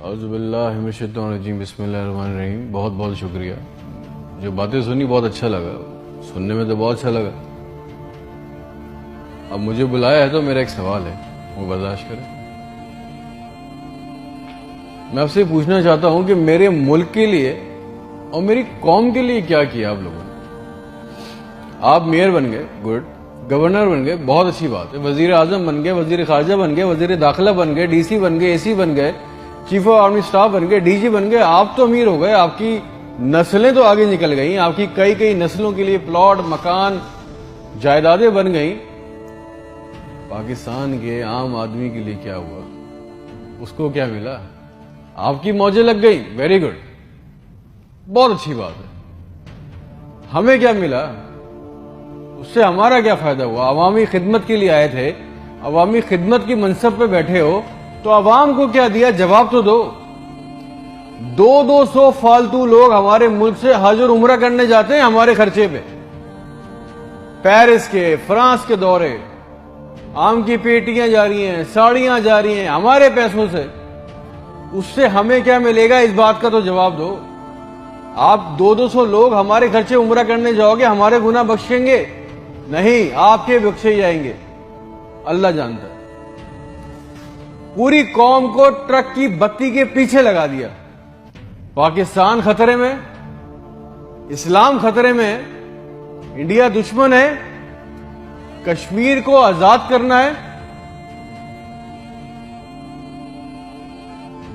اعوذ باللہ من الشیطان الرجیم، بسم اللہ الرحمن الرحیم۔ بہت بہت شکریہ، جو باتیں سنی بہت اچھا لگا، سننے میں تو بہت اچھا لگا۔ اب مجھے بلایا ہے تو میرا ایک سوال ہے، وہ برداشت کریں۔ میں آپ سے پوچھنا چاہتا ہوں کہ میرے ملک کے لیے اور میری قوم کے لیے کیا کیا آپ لوگوں نے؟ آپ میئر بن گئے، گڈ، گورنر بن گئے، بہت اچھی بات ہے، وزیر اعظم بن گئے، وزیر خارجہ بن گئے، وزیر داخلہ بن گئے، ڈی سی بن گئے، اے سی بن گئے، چیف آف آرمی سٹاف بن گئے، ڈی جی بن گئے۔ آپ تو امیر ہو گئے، آپ کی نسلیں تو آگے نکل گئیں، آپ کی کئی نسلوں کے لیے پلاٹ، مکان، جائیدادیں بن گئیں۔ پاکستان کے عام آدمی کے لیے کیا ہوا؟ اس کو کیا ملا؟ آپ کی موجیں لگ گئی، ویری گڈ، بہت اچھی بات ہے۔ ہمیں کیا ملا؟ اس سے ہمارا کیا فائدہ ہوا؟ عوامی خدمت کے لیے آئے تھے، عوامی خدمت کی منصب پہ بیٹھے ہو تو عوام کو کیا دیا؟ جواب تو دو۔ 200 فالتو لوگ ہمارے ملک سے حج اور عمرہ کرنے جاتے ہیں ہمارے خرچے پہ، پیرس کے، فرانس کے دورے، آم کی پیٹیاں جا رہی ہیں، ساڑیاں جا رہی ہیں ہمارے پیسوں سے۔ اس سے ہمیں کیا ملے گا؟ اس بات کا تو جواب دو۔ آپ 200 لوگ ہمارے خرچے عمرہ کرنے جاؤ گے، ہمارے گناہ بخشیں گے؟ نہیں، آپ کے بخشے جائیں گے، اللہ جانتا ہے۔ پوری قوم کو ٹرک کی بتی کے پیچھے لگا دیا۔ پاکستان خطرے میں، اسلام خطرے میں، انڈیا دشمن ہے، کشمیر کو آزاد کرنا ہے۔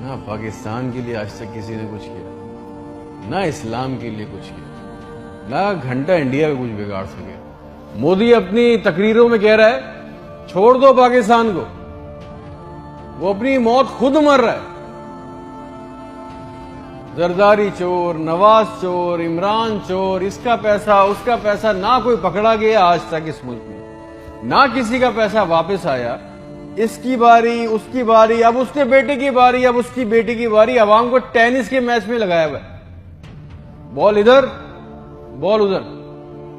نہ پاکستان کے لیے آج تک کسی نے کچھ کیا، نہ اسلام کے لیے کچھ کیا، نہ گھنٹہ انڈیا کا کچھ بگاڑ سکے۔ مودی اپنی تقریروں میں کہہ رہا ہے چھوڑ دو پاکستان کو، وہ اپنی موت خود مر رہا ہے۔ زرداری چور، نواز چور، عمران چور، اس کا پیسہ نہ کوئی پکڑا گیا آج تک اس ملک میں، نہ کسی کا پیسہ واپس آیا۔ اس کی باری، اس کی باری، اب اس کے بیٹے کی باری، اب اس کی بیٹی کی باری۔ عوام کو ٹینس کے میچ میں لگایا ہوا ہے، بال ادھر بال ادھر،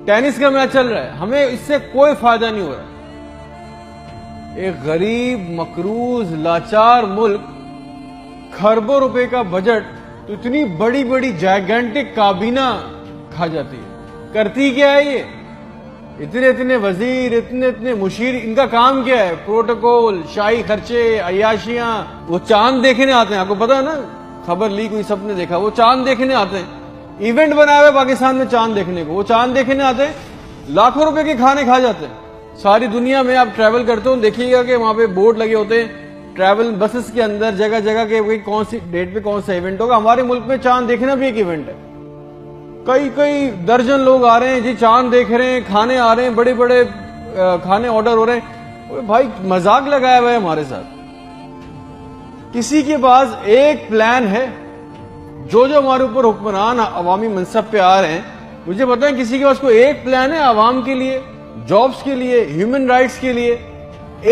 ٹینس کا میچ چل رہا ہے، ہمیں اس سے کوئی فائدہ نہیں ہو رہا۔ ایک غریب، مقروض، لاچار ملک، کھربوں روپے کا بجٹ تو اتنی بڑی بڑی جائگنٹک کابینہ کھا جاتی ہے۔ کرتی کیا ہے یہ؟ اتنے وزیر، اتنے مشیر، ان کا کام کیا ہے؟ پروٹوکول، شاہی خرچے، عیاشیاں۔ وہ چاند دیکھنے آتے ہیں، آپ کو پتا ہے نا، خبر لیک ہوئی، سب نے دیکھا، وہ چاند دیکھنے آتے ہیں۔ ایونٹ بنایا ہوا ہے پاکستان میں چاند دیکھنے کو، وہ چاند دیکھنے آتے ہیں، لاکھوں روپے کے کھانے کھا جاتے ہیں۔ ساری دنیا میں آپ ٹریول کرتے ہو، دیکھیے گا کہ وہاں پہ بورڈ لگے ہوتے ہیں ٹریول بسز کے اندر، جگہ جگہ کے کون سی ڈیٹ پہ کون سا ایونٹ ہوگا۔ ہمارے ملک میں چاند دیکھنا بھی ایک ایونٹ ہے، کئی درجن لوگ آ رہے ہیں جی، چاند دیکھ رہے ہیں، کھانے آ رہے ہیں، بڑے بڑے کھانے آرڈر ہو رہے ہیں۔ بھائی مذاق لگایا ہوا ہے ہمارے ساتھ۔ کسی کے پاس ایک پلان ہے؟ جو ہمارے اوپر حکمران عوامی منصب پہ آ رہے ہیں، مجھے بتائیں کسی کے پاس کوئی ایک پلان ہے عوام کے لیے، جابز کے لیے، ہیومن رائٹس کے لیے؟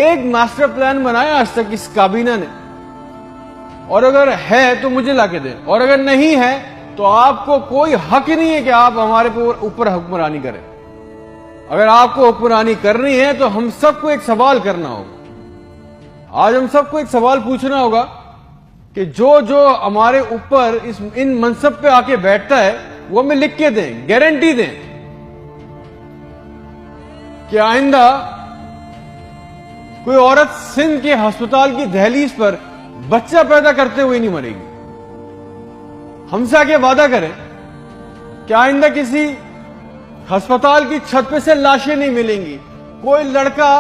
ایک ماسٹر پلان بنایا آج تک اس کابینہ نے؟ اور اگر ہے تو مجھے لا کے دیں، اور اگر نہیں ہے تو آپ کو کوئی حق نہیں ہے کہ آپ ہمارے اوپر حکمرانی کریں۔ اگر آپ کو حکمرانی کرنی ہے تو ہم سب کو ایک سوال کرنا ہوگا۔ آج ہم سب کو ایک سوال پوچھنا ہوگا کہ جو ہمارے اوپر ان منصب پہ آ کے بیٹھتا ہے وہ ہمیں لکھ کے دیں، گارنٹی دیں کہ آئندہ کوئی عورت سندھ کے ہسپتال کی دہلیز پر بچہ پیدا کرتے ہوئے نہیں مرے گی۔ ہم سے آگے وعدہ کریں کہ آئندہ کسی ہسپتال کی چھت پہ سے لاشیں نہیں ملیں گی، کوئی لڑکا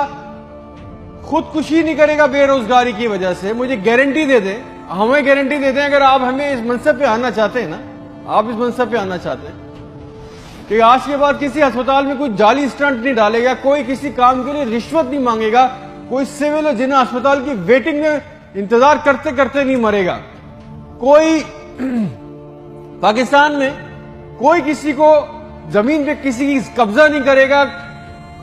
خودکشی نہیں کرے گا بے روزگاری کی وجہ سے۔ مجھے گارنٹی دے دیں، ہمیں گارنٹی دے دیں، اگر آپ ہمیں اس منصب پہ آنا چاہتے ہیں نا، آپ اس منصب پہ آنا چاہتے ہیں کہ آج کے بعد کسی ہسپتال میں کوئی جعلی سٹنٹ نہیں ڈالے گا، کوئی کسی کام کے لیے رشوت نہیں مانگے گا، کوئی سول جنہ ہسپتال کی ویٹنگ میں انتظار کرتے کرتے نہیں مرے گا، کوئی پاکستان میں کوئی کسی کو زمین پہ کسی کی قبضہ نہیں کرے گا،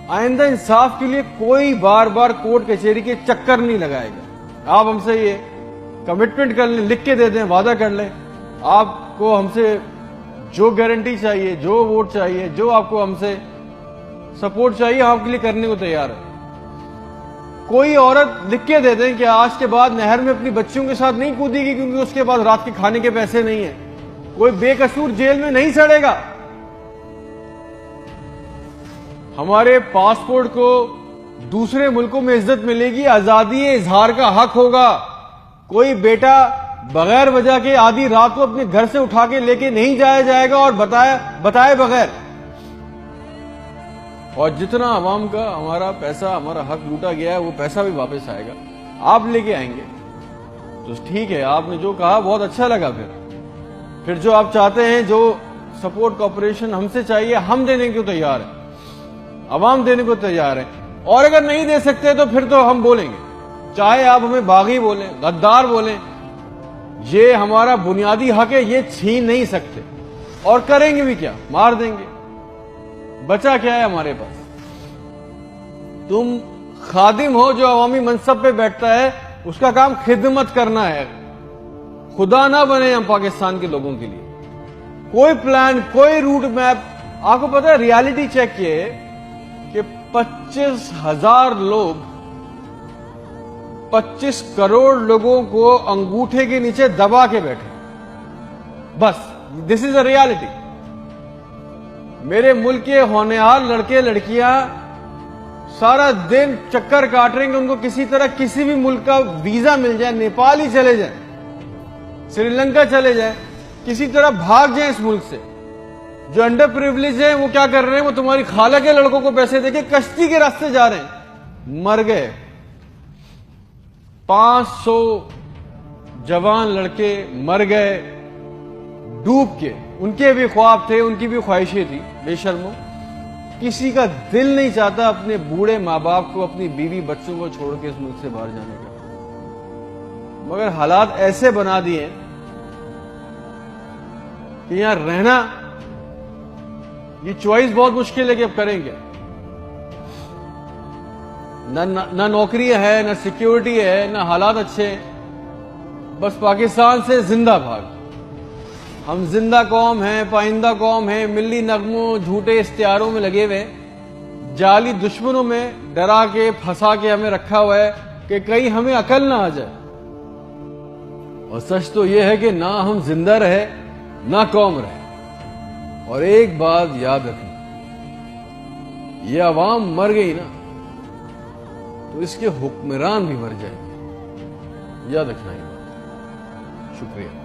آئندہ انصاف کے لیے کوئی بار بار کورٹ کچہری کے چکر نہیں لگائے گا۔ آپ ہم سے یہ کمٹمنٹ کر لیں، لکھ کے دے دیں، وعدہ کر لیں، آپ کو ہم سے جو گارنٹی چاہیے، جو ووٹ چاہیے، جو آپ کو ہم سے سپورٹ چاہیے، ہم آپ کے لیے کرنے کو تیار ہے۔ کوئی عورت لکھ کے دے دیں کہ آج کے بعد نہر میں اپنی بچیوں کے ساتھ نہیں کودے گی کیونکہ اس کے بعد رات کے کھانے کے پیسے نہیں ہیں. کوئی بے قصور جیل میں نہیں سڑے گا. ہمارے پاسپورٹ کو دوسرے ملکوں میں عزت ملے گی, آزادی اظہار کا حق ہوگا. کوئی بیٹا بغیر وجہ کے آدھی رات کو اپنے گھر سے اٹھا کے لے کے نہیں جایا جائے گا اور بتائے بغیر. اور جتنا عوام کا ہمارا پیسہ, ہمارا حق لوٹا گیا ہے, وہ پیسہ بھی واپس آئے گا. آپ لے کے آئیں گے تو ٹھیک ہے, آپ نے جو کہا بہت اچھا لگا. پھر جو آپ چاہتے ہیں, جو سپورٹ کوآپریشن ہم سے چاہیے, ہم دینے کو تیار ہیں, عوام دینے کو تیار ہے. اور اگر نہیں دے سکتے تو پھر تو ہم بولیں گے, چاہے آپ ہمیں باغی بولیں, غدار بولیں, یہ ہمارا بنیادی حق ہے, یہ چھین نہیں سکتے. اور کریں گے بھی کیا, مار دیں گے. بچا کیا ہے ہمارے پاس؟ تم خادم ہو جو عوامی منصب پہ بیٹھتا ہے, اس کا کام خدمت کرنا ہے. خدا نہ بنے ہم پاکستان کے لوگوں کے لیے. کوئی پلان, کوئی روٹ میپ. آپ کو پتا ہے ریالٹی چیک یہ کہ 25,000 لوگ, 25 کروڑ لوگوں کو انگوٹھے کے نیچے دبا کے بیٹھے. بس دس از اے ریالٹی. میرے ملک کے ہونہار لڑکے لڑکیاں سارا دن چکر کاٹ رہے ہیں کہ ان کو کسی طرح کسی بھی ملک کا ویزا مل جائے, نیپال ہی چلے جائیں, سری لنکا چلے جائیں, کسی طرح بھاگ جائیں اس ملک سے. جو انڈر پریویلیج ہیں وہ کیا کر رہے ہیں, وہ تمہاری خالہ کے لڑکوں کو پیسے دے کے کشتی کے راستے جا رہے ہیں. مر گئے 500 جوان لڑکے, مر گئے ڈوب کے. ان کے بھی خواب تھے, ان کی بھی خواہشیں تھی. بے شرمو, کسی کا دل نہیں چاہتا اپنے بوڑھے ماں باپ کو, اپنی بیوی بچوں کو چھوڑ کے اس ملک سے باہر جانے کا. مگر حالات ایسے بنا دیے کہ یہاں رہنا, یہ چوائس بہت مشکل ہے کہ اب کریں گے. نہ نوکری ہے, نہ سیکیورٹی ہے, نہ حالات اچھے ہیں. بس پاکستان سے زندہ بھاگ. ہم زندہ قوم ہیں, پائندہ قوم ہیں, ملی نغموں جھوٹے اشتہاروں میں لگے ہوئے, جعلی دشمنوں میں ڈرا کے پھنسا کے ہمیں رکھا ہوا ہے کہ کہیں ہمیں عقل نہ آ جائے. اور سچ تو یہ ہے کہ نہ ہم زندہ رہے نہ قوم رہے. اور ایک بات یاد رکھنا, یہ عوام مر گئی نا تو اس کے حکمران بھی مر جائیں گے. یاد رکھنا یہ بات. شکریہ.